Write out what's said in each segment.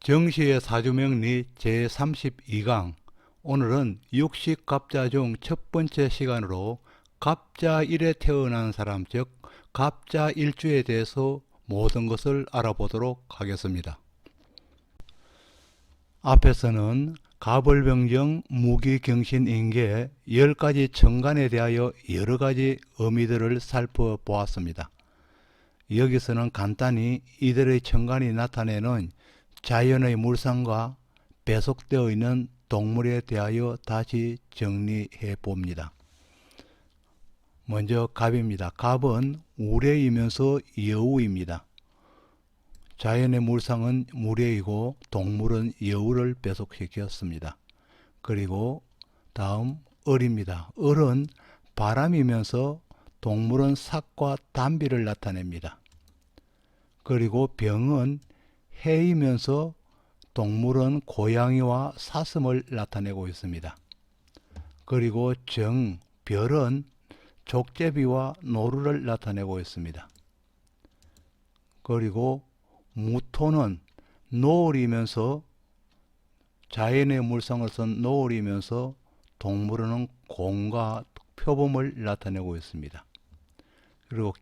정시의 사주명리 제32강. 오늘은 육식갑자 중 첫 번째 시간으로 갑자일에 태어난 사람, 즉 갑자일주에 대해서 모든 것을 알아보도록 하겠습니다. 앞에서는 갑을병정 무기경신인계 10가지 천간에 대하여 여러가지 의미들을 살펴보았습니다. 여기서는 간단히 이들의 천간이 나타내는 자연의 물상과 배속되어 있는 동물에 대하여 다시 정리해 봅니다. 먼저 갑입니다. 갑은 우레이면서 여우입니다. 자연의 물상은 무례이고 동물은 여우를 배속시켰습니다. 그리고 다음 을입니다. 을은 바람이면서 동물은 삭과 담비를 나타냅니다. 그리고 병은 해이면서 동물은 고양이와 사슴을 나타내고 있습니다. 그리고 정, 별은 족제비와 노루를 나타내고 있습니다. 그리고 무토는 노을이면서 자연의 물상을 쓴 노을이면서 동물은 공과 표범을 나타내고 있습니다. 그리고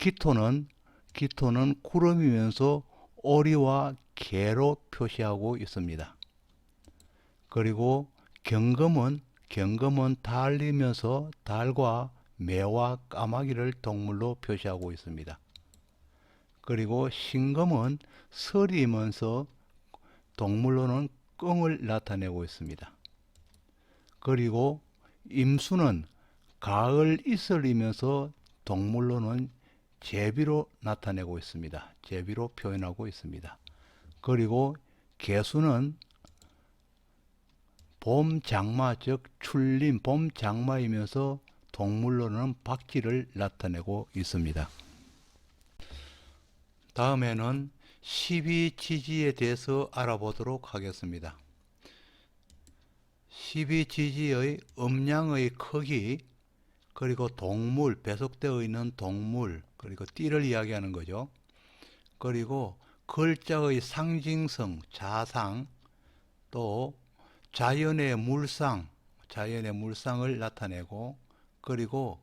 기토는 구름이면서 오리와 개로 표시하고 있습니다. 그리고 경금은 달이면서 달과 매와 까마귀를 동물로 표시하고 있습니다. 그리고 신금은 설이면서 동물로는 꿩을 나타내고 있습니다. 그리고 임수는 가을 이슬이면서 동물로는 제비로 나타내고 있습니다. 제비로 표현하고 있습니다. 그리고 개수는 봄 장마, 즉 출림, 봄 장마이면서 동물로는 박쥐를 나타내고 있습니다. 다음에는 12지지에 대해서 알아보도록 하겠습니다. 12지지의 음양의 크기, 그리고 동물, 배속되어 있는 동물, 그리고 띠를 이야기하는 거죠. 그리고 글자의 상징성, 자상, 또 자연의 물상을 나타내고, 그리고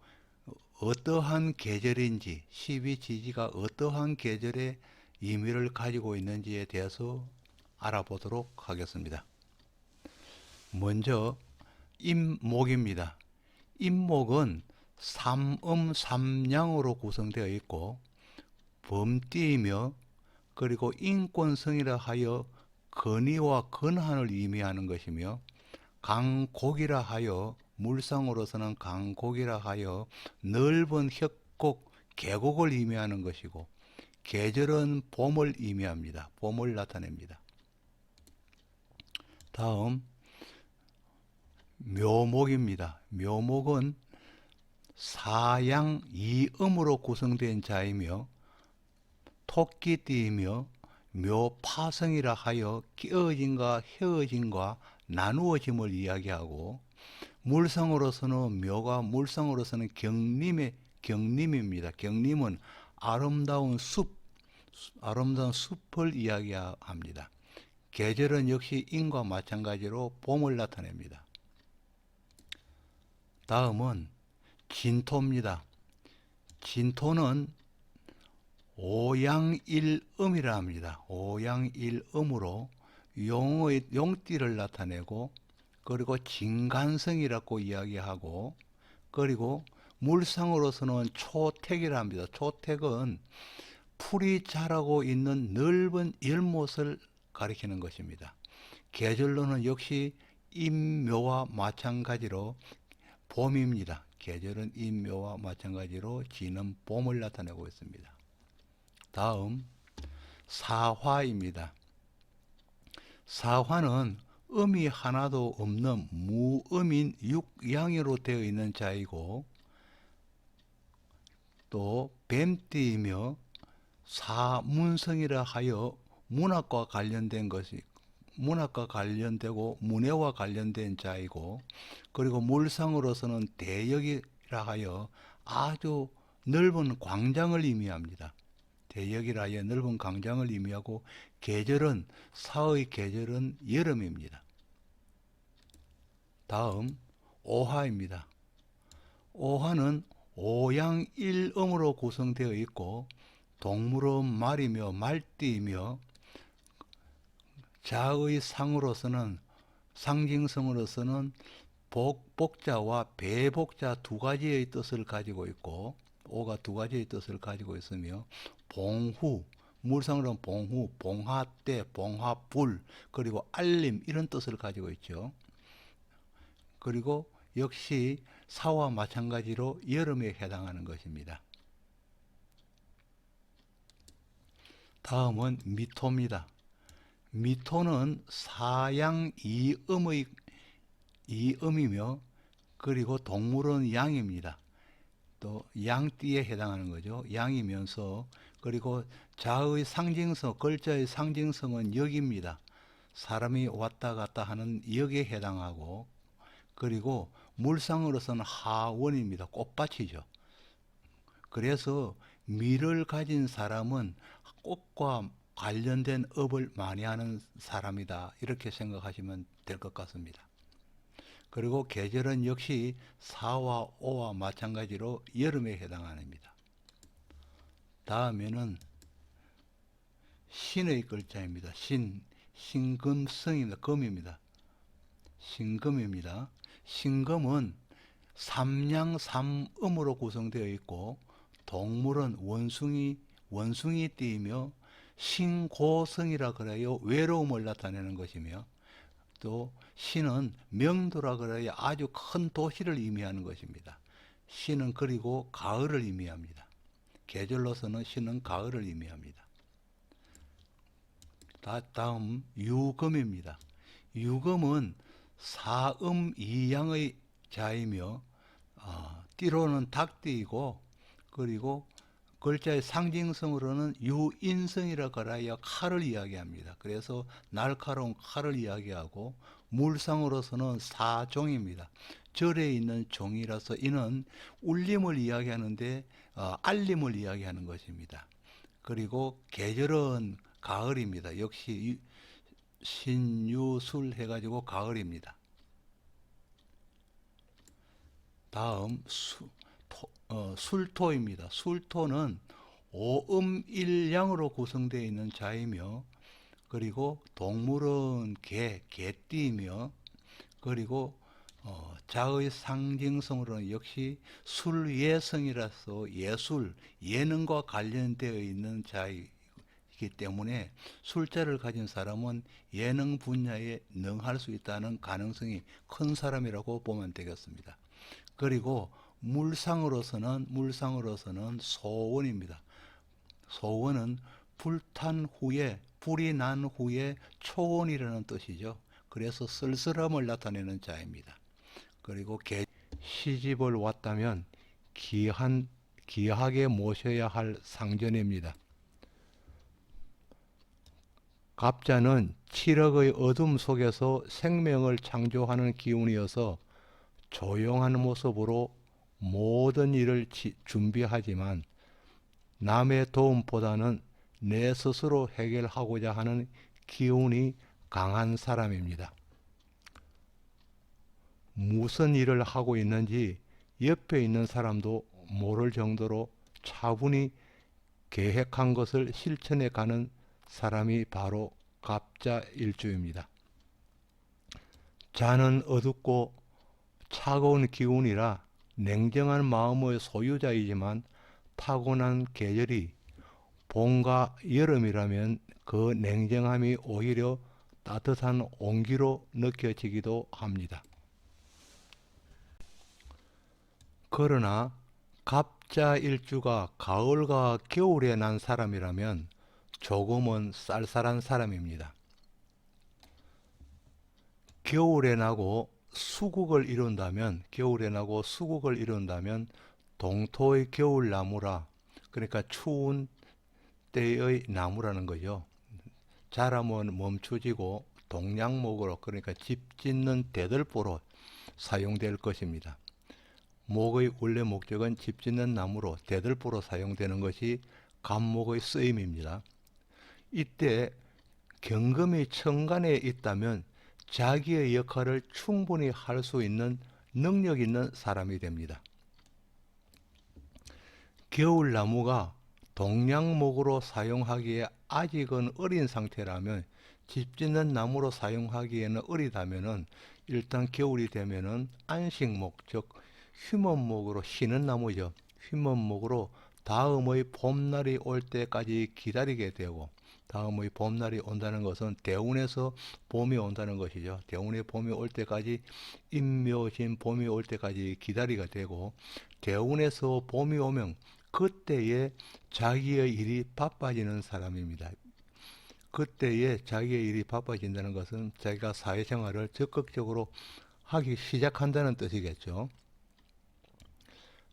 어떠한 계절인지, 12지지가 어떠한 계절의 의미를 가지고 있는지에 대해서 알아보도록 하겠습니다. 먼저 임목입니다. 임목은 삼음삼양으로 구성되어 있고 범띠이며, 그리고 인권성이라 하여 건의와 건한을 의미하는 것이며, 강곡이라 하여 물상으로서는 강곡이라 하여 넓은 협곡, 계곡을 의미하는 것이고, 계절은 봄을 의미합니다. 봄을 나타냅니다. 다음 묘목입니다. 묘목은 사양이음으로 구성된 자이며 토끼띠이며 묘파성이라 하여 끼어짐과 헤어짐과 나누어짐을 이야기하고, 물상으로서는 경림입니다. 경림은 아름다운 숲을 이야기합니다. 계절은 역시 인과 마찬가지로 봄을 나타냅니다. 다음은 진토입니다. 진토는 오양일음이라 합니다. 오양일음으로 용띠를 나타내고, 그리고 진간성이라고 이야기하고, 그리고 물상으로서는 초택이라 합니다. 초택은 풀이 자라고 있는 넓은 연못을 가리키는 것입니다. 계절로는 역시 임묘와 마찬가지로 봄입니다. 계절은 임묘와 마찬가지로 지는 봄을 나타내고 있습니다. 다음 사화입니다. 사화는 음이 하나도 없는 무음인 육양으로 되어 있는 자이고, 또 뱀띠이며 사문성이라 하여 문학과 관련되고 문해와 관련된 자이고, 그리고 물상으로서는 대역이라 하여 아주 넓은 광장을 의미합니다. 대역이라 하여 넓은 광장을 의미하고 계절은 사의 계절은 여름입니다. 다음 오화입니다. 오화는 오양일음으로 구성되어 있고 동물은 말이며 말띠이며 자의 상징성으로서는 복자와 배복자 두 가지의 뜻을 가지고 있고 오가 두 가지의 뜻을 가지고 있으며 봉후, 물상으로는 봉후, 봉화때, 봉화불, 그리고 알림 이런 뜻을 가지고 있죠. 그리고 역시 사와 마찬가지로 여름에 해당하는 것입니다. 다음은 미토입니다. 미토는 사양 이음이며 그리고 동물은 양입니다. 또 양띠에 해당하는 거죠. 양이면서 그리고 자의 상징성, 글자의 상징성은 역입니다. 사람이 왔다 갔다 하는 역에 해당하고 그리고 물상으로서는 하원입니다. 꽃밭이죠. 그래서 미를 가진 사람은 꽃과 관련된 업을 많이 하는 사람이다. 이렇게 생각하시면 될 것 같습니다. 그리고 계절은 역시 사와 오와 마찬가지로 여름에 해당합니다. 다음에는 신의 글자입니다. 신금성입니다. 금입니다. 신금입니다. 신금은 삼양삼음으로 구성되어 있고 동물은 원숭이띠이며 신고성이라 그래요. 외로움을 나타내는 것이며 또 신은 명도라 그래야 아주 큰 도시를 의미하는 것입니다. 신은 그리고 가을을 의미합니다. 계절로서는 신은 가을을 의미합니다. 다음 유금입니다. 유금은 사음이양의 자이며 띠로는 닭띠이고 그리고 글자의 상징성으로는 유인성이라 그래야 칼을 이야기합니다. 그래서 날카로운 칼을 이야기하고 물상으로서는 사종입니다. 절에 있는 종이라서 이는 울림을 이야기하는데 알림을 이야기하는 것입니다. 그리고 계절은 가을입니다. 역시 신유술 해가지고 가을입니다. 다음 술토입니다. 술토는 오음일양으로 구성되어 있는 자이며 그리고 동물은 개띠이며 그리고 자의 상징성으로는 역시 술예성이라서 예술, 예능과 관련되어 있는 자이기 때문에 술자를 가진 사람은 예능 분야에 능할 수 있다는 가능성이 큰 사람이라고 보면 되겠습니다. 그리고 물상으로서는 소원입니다. 소원은 불이 난 후에 초원이라는 뜻이죠. 그래서 쓸쓸함을 나타내는 자입니다. 그리고 시집을 왔다면 귀하게 모셔야 할 상전입니다. 갑자는 칠흑의 어둠 속에서 생명을 창조하는 기운이어서 조용한 모습으로 모든 일을 준비하지만 남의 도움보다는 내 스스로 해결하고자 하는 기운이 강한 사람입니다. 무슨 일을 하고 있는지 옆에 있는 사람도 모를 정도로 차분히 계획한 것을 실천해 가는 사람이 바로 갑자일주입니다. 자는 어둡고 차가운 기운이라 냉정한 마음의 소유자이지만 타고난 계절이 봄과 여름이라면 그 냉정함이 오히려 따뜻한 온기로 느껴지기도 합니다. 그러나 갑자일주가 가을과 겨울에 난 사람이라면 조금은 쌀쌀한 사람입니다. 겨울에 나고 수국을 이룬다면 동토의 겨울나무라, 그러니까 추운 때의 나무라는 거죠. 자라면 멈춰지고 동량목으로, 그러니까 집 짓는 대들보로 사용될 것입니다. 목의 원래 목적은 집 짓는 나무로 대들보로 사용되는 것이 간목의 쓰임입니다. 이때 경금이 천간에 있다면 자기의 역할을 충분히 할 수 있는 능력 있는 사람이 됩니다. 겨울나무가 동량목으로 사용하기에 아직은 어린 상태라면, 집 짓는 나무로 사용하기에는 어리다면은 일단 겨울이 되면은 안식목, 즉 휴먼목으로, 쉬는 나무죠. 휴먼목으로 다음의 봄날이 올 때까지 기다리게 되고, 다음의 봄날이 온다는 것은 대운에서 봄이 온다는 것이죠. 대운의 봄이 올 때까지, 임묘진 봄이 올 때까지 기다리게 되고, 대운에서 봄이 오면 그때에 자기의 일이 바빠지는 사람입니다. 그때에 자기의 일이 바빠진다는 것은 자기가 사회생활을 적극적으로 하기 시작한다는 뜻이겠죠.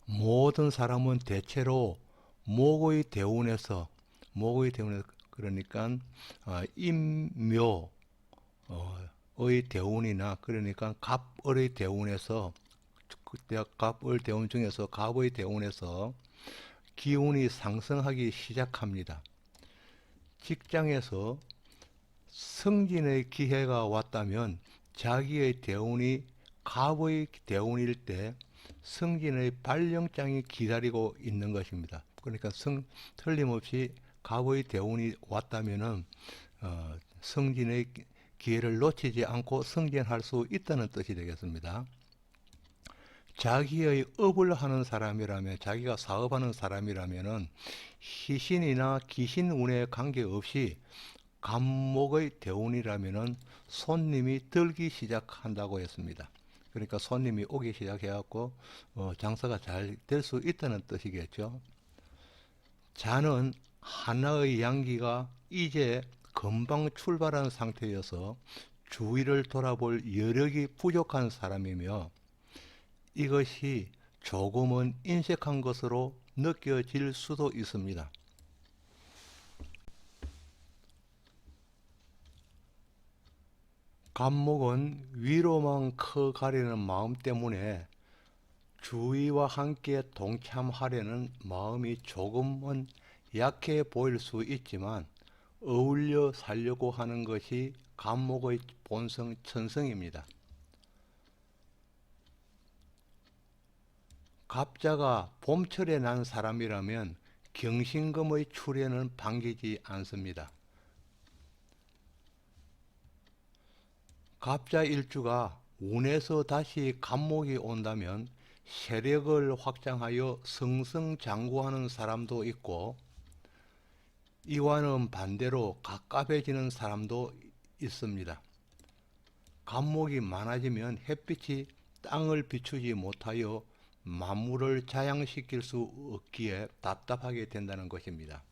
모든 사람은 대체로 목의 대운에서, 그러니까 임묘의 대운이나, 그러니까 갑을의 대운에서, 그때 갑을 대운 중에서 갑의 대운에서 기운이 상승하기 시작합니다. 직장에서 승진의 기회가 왔다면 자기의 대운이 갑의 대운일 때 승진의 발령장이 기다리고 있는 것입니다. 그러니까 틀림없이 갑의 대운이 왔다면은 승진의 기회를 놓치지 않고 승진할 수 있다는 뜻이 되겠습니다. 자기의 업을 하는 사람이라면, 자기가 사업하는 사람이라면은 희신이나 기신운에 관계없이 간목의 대운이라면은 손님이 들기 시작한다고 했습니다. 그러니까 손님이 오기 시작해갖고 장사가 잘 될 수 있다는 뜻이겠죠. 자는 하나의 양기가 이제 금방 출발한 상태여서 주위를 돌아볼 여력이 부족한 사람이며, 이것이 조금은 인색한 것으로 느껴질 수도 있습니다. 간목은 위로만 커가려는 마음 때문에 주위와 함께 동참하려는 마음이 조금은 약해 보일 수 있지만, 어울려 살려고 하는 것이 간목의 본성, 천성입니다. 갑자가 봄철에 난 사람이라면 경신금의 출현은 반기지 않습니다. 갑자 일주가 운에서 다시 간목이 온다면 세력을 확장하여 승승장구하는 사람도 있고, 이와는 반대로 갑갑해지는 사람도 있습니다. 간목이 많아지면 햇빛이 땅을 비추지 못하여 만물을 자양시킬 수 없기에 답답하게 된다는 것입니다.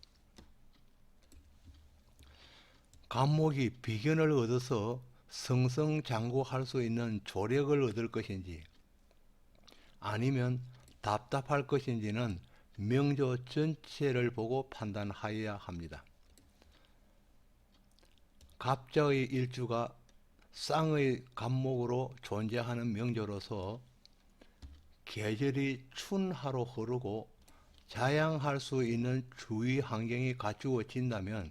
간목이 비견을 얻어서 승승장구할 수 있는 조력을 얻을 것인지, 아니면 답답할 것인지는 명조 전체를 보고 판단하여야 합니다. 갑자의 일주가 쌍의 간목으로 존재하는 명조로서 계절이 춘하로 흐르고 자양할 수 있는 주위 환경이 갖추어진다면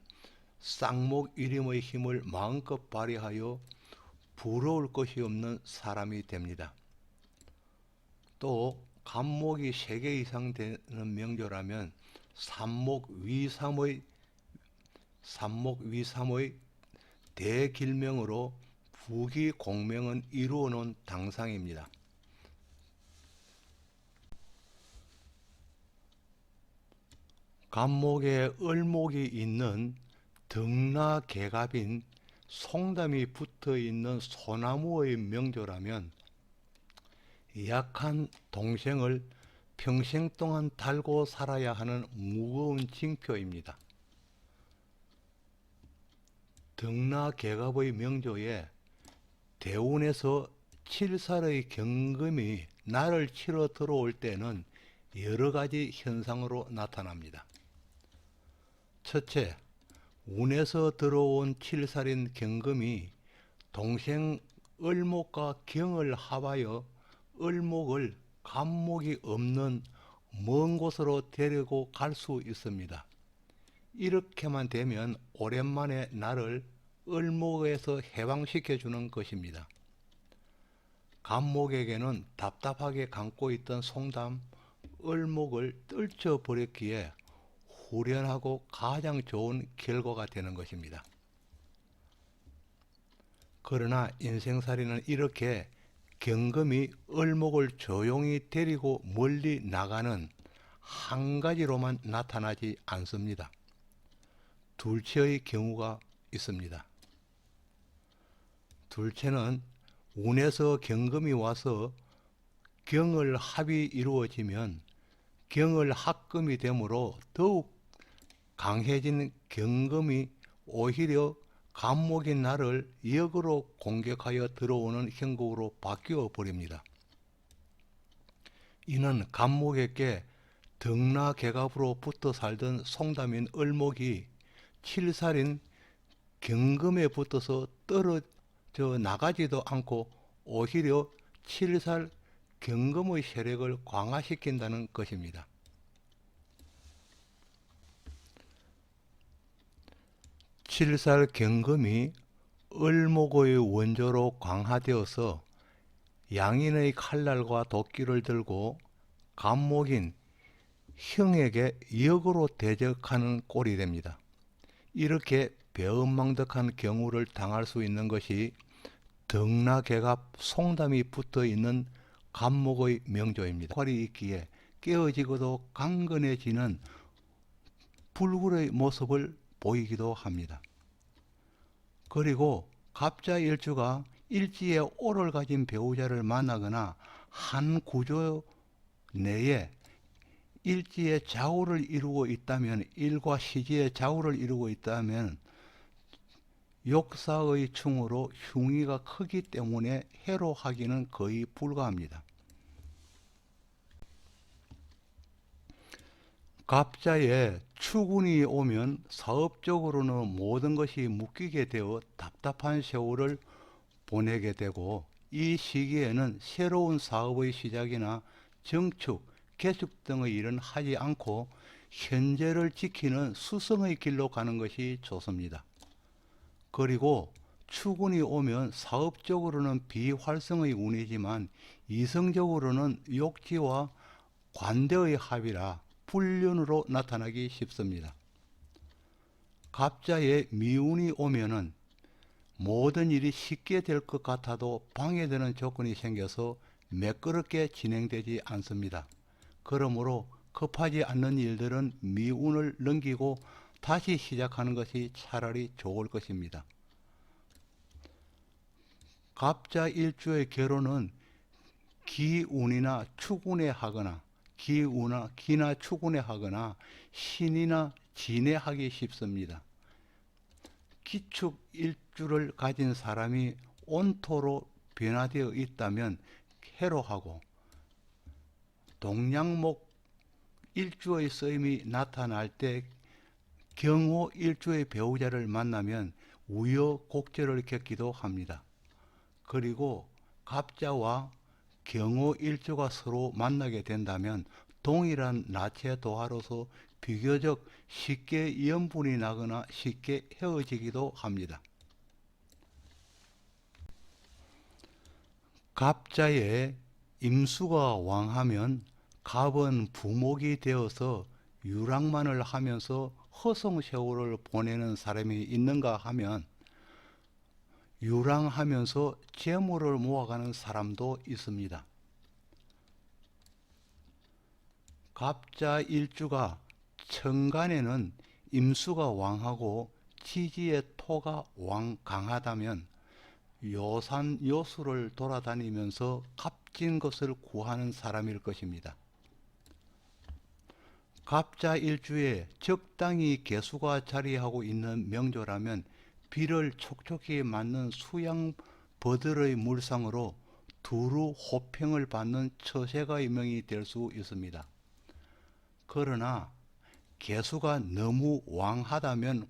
쌍목 이름의 힘을 마음껏 발휘하여 부러울 것이 없는 사람이 됩니다. 또 간목이 3개 이상 되는 명조라면 삼목 위삼의 대길명으로 부기공명은 이루어 놓은 당상입니다. 간목에 을목이 있는 등나개갑인 송담이 붙어있는 소나무의 명조라면 약한 동생을 평생 동안 달고 살아야 하는 무거운 징표입니다. 등나개갑의 명조에 대운에서 7살의 경금이 날을 치러 들어올 때는 여러 가지 현상으로 나타납니다. 첫째, 운에서 들어온 7살인 경금이 동생 을목과 경을 합하여 을목을 간목이 없는 먼 곳으로 데리고 갈 수 있습니다. 이렇게만 되면 오랜만에 나를 을목에서 해방시켜 주는 것입니다. 간목에게는 답답하게 감고 있던 송담, 을목을 떨쳐버렸기에 후련하고 가장 좋은 결과가 되는 것입니다. 그러나 인생살이는 이렇게 경금이 을목을 조용히 데리고 멀리 나가는 한 가지로만 나타나지 않습니다. 둘째의 경우가 있습니다. 둘째는 운에서 경금이 와서 경을 합이 이루어지면 경을 합금이 되므로 더욱 강해진 경금이 오히려 간목인 나를 역으로 공격하여 들어오는 형국으로 바뀌어 버립니다. 이는 간목에게 등나개갑으로 붙어 살던 송담인 을목이 7살인 경금에 붙어서 떨어져 나가지도 않고 오히려 7살 경금의 세력을 강화시킨다는 것입니다. 7살 경금이 을목의 원조로 강화되어서 양인의 칼날과 도끼를 들고 간목인 형에게 역으로 대적하는 꼴이 됩니다. 이렇게 배은망덕한 경우를 당할 수 있는 것이 등나개갑 송담이 붙어 있는 간목의 명조입니다. 활이 있기에 깨어지고도 강건해지는 불굴의 모습을 보이기도 합니다. 그리고 갑자일주가 일지에 오를 가진 배우자를 만나거나 한 구조 내에 일지에 좌우를 이루고 있다면, 일과 시지에 좌우를 이루고 있다면 욕사의 충으로 흉의가 크기 때문에 해로하기는 거의 불가합니다. 갑자에 추군이 오면 사업적으로는 모든 것이 묶이게 되어 답답한 세월을 보내게 되고, 이 시기에는 새로운 사업의 시작이나 정축, 개축 등의 일은 하지 않고 현재를 지키는 수성의 길로 가는 것이 좋습니다. 그리고 추군이 오면 사업적으로는 비활성의 운이지만 이성적으로는 욕지와 관대의 합이라 불륜으로 나타나기 쉽습니다. 갑자에 미운이 오면은 모든 일이 쉽게 될 것 같아도 방해되는 조건이 생겨서 매끄럽게 진행되지 않습니다. 그러므로 급하지 않는 일들은 미운을 넘기고 다시 시작하는 것이 차라리 좋을 것입니다. 갑자 일주의 결혼은 기운이나 추군에 하거나 기나 추군에 하거나 신이나 진에 하기 쉽습니다. 기축 일주를 가진 사람이 온토로 변화되어 있다면 해로하고, 동양목 일주의 쓰임이 나타날 때 경호 일주의 배우자를 만나면 우여곡절을 겪기도 합니다. 그리고 갑자와 경호 일주가 서로 만나게 된다면 동일한 나체 도화로서 비교적 쉽게 연분이 나거나 쉽게 헤어지기도 합니다. 갑자에 임수가 왕하면 갑은 부목이 되어서 유랑만을 하면서 허송세월을 보내는 사람이 있는가 하면 유랑하면서 재물을 모아가는 사람도 있습니다. 갑자 일주가 천간에는 임수가 왕하고 지지의 토가 강하다면 요산 요수를 돌아다니면서 값진 것을 구하는 사람일 것입니다. 갑자 일주에 적당히 개수가 자리하고 있는 명조라면 비를 촉촉히 맞는 수양 버들의 물상으로 두루 호평을 받는 처세가의 명이 될 수 있습니다. 그러나 개수가 너무 왕하다면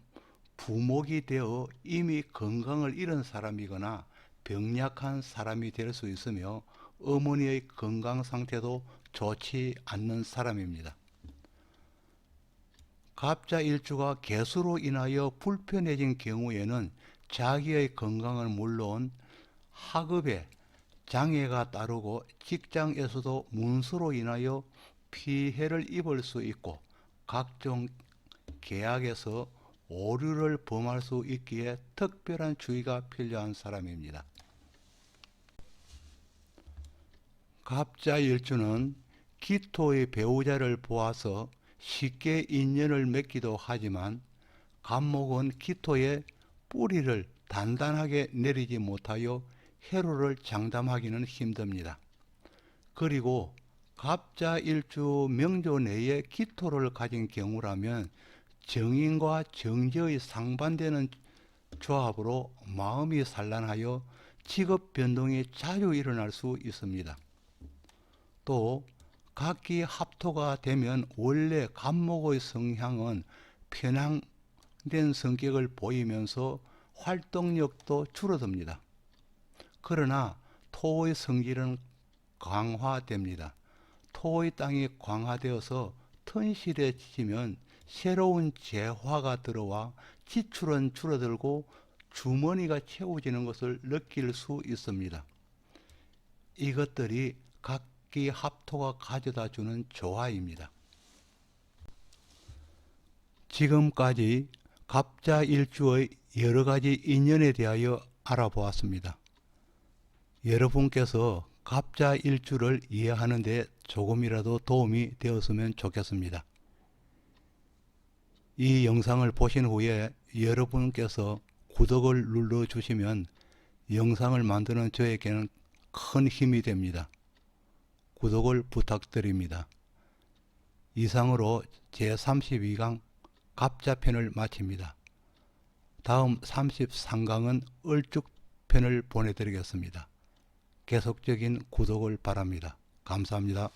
부목이 되어 이미 건강을 잃은 사람이거나 병약한 사람이 될 수 있으며 어머니의 건강 상태도 좋지 않는 사람입니다. 갑자 일주가 개수로 인하여 불편해진 경우에는 자기의 건강은 물론 학업에 장애가 따르고 직장에서도 문서로 인하여 피해를 입을 수 있고 각종 계약에서 오류를 범할 수 있기에 특별한 주의가 필요한 사람입니다. 갑자일주는 기토의 배우자를 보아서 쉽게 인연을 맺기도 하지만 갑목은 기토의 뿌리를 단단하게 내리지 못하여 해로를 장담하기는 힘듭니다. 그리고 갑자일주 명조 내에 기토를 가진 경우라면 정인과 정제의 상반되는 조합으로 마음이 산란하여 직업 변동이 자주 일어날 수 있습니다. 또 각기 합토가 되면 원래 갑목의 성향은 편향된 성격을 보이면서 활동력도 줄어듭니다. 그러나 토의 성질은 강화됩니다. 토의 땅이 강화되어서 튼실해 지면 새로운 재화가 들어와 지출은 줄어들고 주머니가 채워지는 것을 느낄 수 있습니다. 이것들이 각기 합토가 가져다 주는 조화입니다. 지금까지 갑자일주의 여러 가지 인연에 대하여 알아보았습니다. 여러분께서 갑자일주를 이해하는 데 조금이라도 도움이 되었으면 좋겠습니다. 이 영상을 보신 후에 여러분께서 구독을 눌러주시면 영상을 만드는 저에게는 큰 힘이 됩니다. 구독을 부탁드립니다. 이상으로 제32강 갑자편을 마칩니다. 다음 33강은 을죽편을 보내드리겠습니다. 계속적인 구독을 바랍니다. 감사합니다.